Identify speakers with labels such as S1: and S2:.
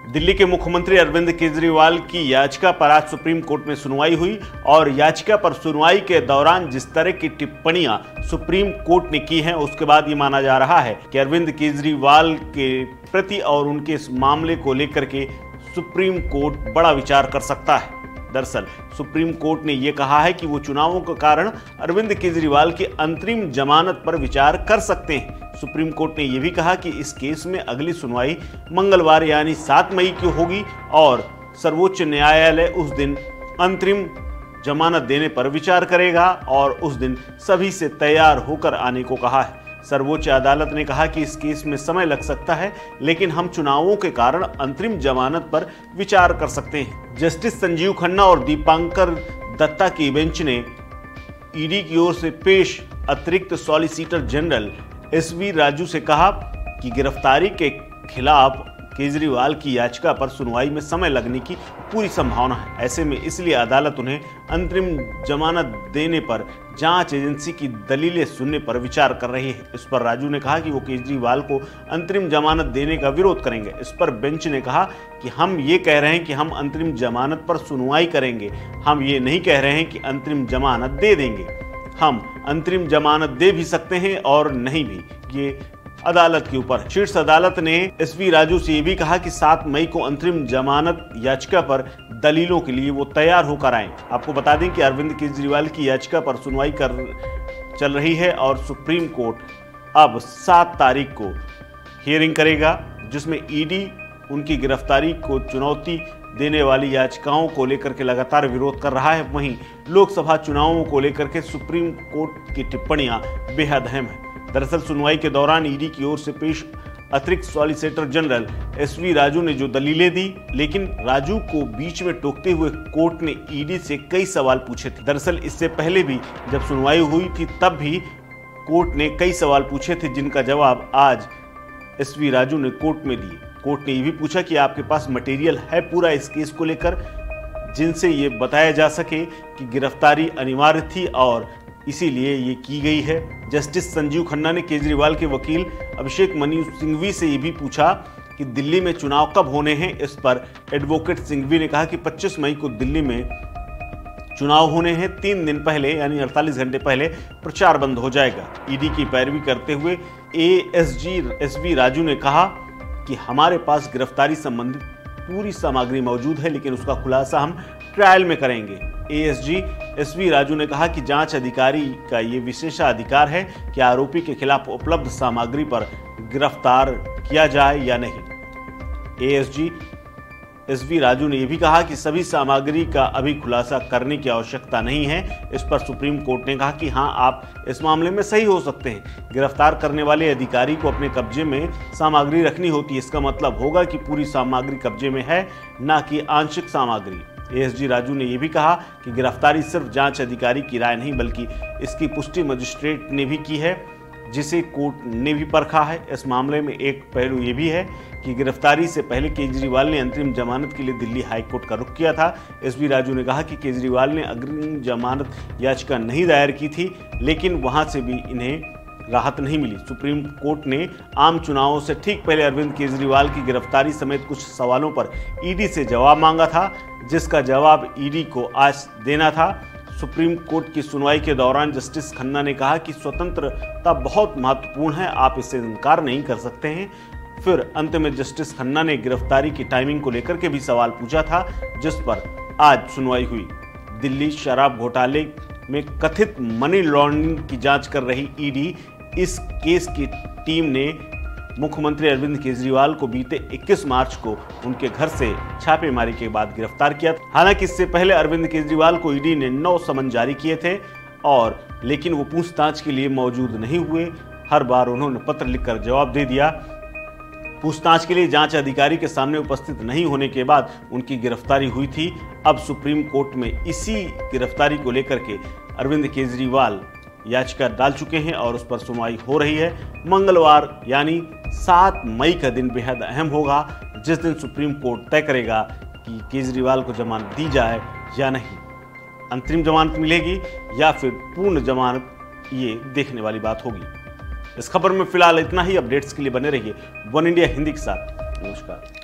S1: दिल्ली के मुख्यमंत्री अरविंद केजरीवाल की याचिका पर आज सुप्रीम कोर्ट में सुनवाई हुई और याचिका पर सुनवाई के दौरान जिस तरह की टिप्पणियां सुप्रीम कोर्ट ने की हैं, उसके बाद ये माना जा रहा है कि अरविंद केजरीवाल के प्रति और उनके इस मामले को लेकर के सुप्रीम कोर्ट बड़ा विचार कर सकता है। दरअसल सुप्रीम कोर्ट ने यह कहा है कि वो चुनावों के कारण अरविंद केजरीवाल की अंतरिम जमानत पर विचार कर सकते हैं। सुप्रीम कोर्ट ने यह भी कहा कि इस केस में अगली सुनवाई मंगलवार यानी 7 मई की होगी और सर्वोच्च न्यायालय उस दिन अंतरिम जमानत देने पर विचार करेगा और उस दिन सभी से तैयार होकर आने को कहा है। सर्वोच्च अदालत ने कहा कि इस केस में समय लग सकता है, लेकिन हम चुनावों के कारण अंतरिम जमानत पर विचार कर सकते हैं। जस्टिस संजीव खन्ना और दीपांकर दत्ता की बेंच ने ईडी की ओर से पेश अतिरिक्त सॉलिसिटर जनरल एसवी राजू से कहा कि गिरफ्तारी के खिलाफ केजरीवाल की याचिका पर सुनवाई में समय लगने की पूरी संभावना है। ऐसे में इसलिए अदालत उन्हें अंतरिम जमानत देने पर जांच एजेंसी की दलीलें सुनने पर विचार कर रही है। इस पर राजू ने कहा कि वो केजरीवाल को अंतरिम जमानत देने का विरोध करेंगे। इस पर बेंच ने कहा कि हम ये कह रहे हैं कि हम अंतरिम जमानत पर सुनवाई करेंगे, हम ये नहीं कह रहे हैं कि अंतरिम जमानत दे देंगे। हम अंतरिम जमानत दे भी सकते हैं और नहीं भी, ये अदालत के ऊपर। शीर्ष अदालत ने एसवी राजू से यह भी कहा कि 7 मई को अंतरिम जमानत याचिका पर दलीलों के लिए वो तैयार होकर आए। आपको बता दें कि अरविंद केजरीवाल की याचिका पर सुनवाई चल रही है और सुप्रीम कोर्ट अब 7 तारीख को हियरिंग करेगा, जिसमें ईडी उनकी गिरफ्तारी को चुनौती देने वाली याचिकाओं को लेकर के लगातार विरोध कर रहा है। वहीं लोकसभा चुनावों को लेकर के सुप्रीम कोर्ट की टिप्पणियां बेहद अहम है। दरअसल सुनवाई के दौरान ईडी की ओर से पेश अतिरिक्त सॉलिसिटर जनरल एसवी राजू ने जो दलीलें दी, लेकिन राजू को बीच में टोकते हुए कोर्ट ने ईडी से कई सवाल पूछे थे। दरअसल इससे पहले भी जब सुनवाई हुई थी तब भी कोर्ट ने कई सवाल पूछे थे, जिनका जवाब आज एसवी राजू ने कोर्ट में दिए। कोर्ट ने यह भी पूछा कि आपके पास मटेरियल है पूरा इस केस को लेकर, जिनसे ये बताया जा सके कि गिरफ्तारी अनिवार्य थी और इसीलिए ये की गई है। जस्टिस संजीव खन्ना ने केजरीवाल के वकील अभिषेक मनु सिंघवी से ये भी पूछा कि दिल्ली में चुनाव कब होने हैं। इस पर एडवोकेट सिंघवी ने कहा कि 25 मई को दिल्ली में चुनाव होने हैं। 3 दिन पहले यानी 48 घंटे पहले प्रचार बंद हो जाएगा। ईडी की पैरवी करते हुए एएसजी एसवी राजू ने कहा कि हमारे पास गिरफ्तारी संबंधित पूरी सामग्री मौजूद है, लेकिन उसका खुलासा हम ट्रायल में करेंगे। एएसजी एसवी राजू ने कहा कि जांच अधिकारी का ये विशेषाधिकार है कि आरोपी के खिलाफ उपलब्ध सामग्री पर गिरफ्तार किया जाए या नहीं। एएसजी एसवी राजू ने यह भी कहा कि सभी सामग्री का अभी खुलासा करने की आवश्यकता नहीं है। इस पर सुप्रीम कोर्ट ने कहा कि हाँ, आप इस मामले में सही हो सकते हैं। गिरफ्तार करने वाले अधिकारी को अपने कब्जे में सामग्री रखनी होती है। इसका मतलब होगा कि पूरी सामग्री कब्जे में है, ना कि आंशिक सामग्री। एएसजी राजू ने यह भी कहा कि गिरफ्तारी सिर्फ जांच अधिकारी की राय नहीं, बल्कि इसकी पुष्टि मजिस्ट्रेट ने भी की है, जिसे कोर्ट ने भी परखा है। इस मामले में एक पहलू ये भी है कि गिरफ्तारी से पहले केजरीवाल ने अंतरिम जमानत के लिए दिल्ली हाईकोर्ट का रुख किया था। एसवी राजू ने कहा कि केजरीवाल ने अग्रिम जमानत याचिका नहीं दायर की थी, लेकिन वहां से भी इन्हें राहत नहीं मिली। सुप्रीम कोर्ट ने आम चुनावों से ठीक पहले अरविंद केजरीवाल की गिरफ्तारी समेत कुछ सवालों पर ईडी से जवाब मांगा था, जिसका जवाब ईडी को आज देना था। सुप्रीम कोर्ट की सुनवाई के दौरान जस्टिस खन्ना ने कहा कि स्वतंत्रता बहुत महत्वपूर्ण है, आप इससे इनकार नहीं कर सकते हैं। फिर अंत में जस्टिस खन्ना ने गिरफ्तारी की टाइमिंग को लेकर के भी सवाल पूछा था, जिस पर आज सुनवाई हुई। दिल्ली शराब घोटाले में कथित मनी लॉन्ड्रिंग की जांच कर रही ईडी इस केस की टीम ने मुख्यमंत्री अरविंद केजरीवाल को बीते 21 मार्च को उनके घर से छापेमारी के बाद गिरफ्तार किया। हालांकि इससे पहले अरविंद केजरीवाल को ईडी ने 9 समन जारी किए थे लेकिन वो पूछताछ के लिए मौजूद नहीं हुए। हर बार उन्होंने पत्र लिखकर जवाब दे दिया। पूछताछ के लिए जांच अधिकारी के सामने उपस्थित नहीं होने के बाद उनकी गिरफ्तारी हुई थी। अब सुप्रीम कोर्ट में इसी गिरफ्तारी को लेकर के अरविंद केजरीवाल याचिका डाल चुके हैं और उस पर सुनवाई हो रही है। मंगलवार यानी 7 मई का दिन बेहद अहम होगा, जिस दिन सुप्रीम कोर्ट तय करेगा कि केजरीवाल को जमानत दी जाए या नहीं। अंतरिम जमानत मिलेगी या फिर पूर्ण जमानत, ये देखने वाली बात होगी। इस खबर में फिलहाल इतना ही। अपडेट्स के लिए बने रहिए वन इंडिया हिंदी के साथ। नमस्कार।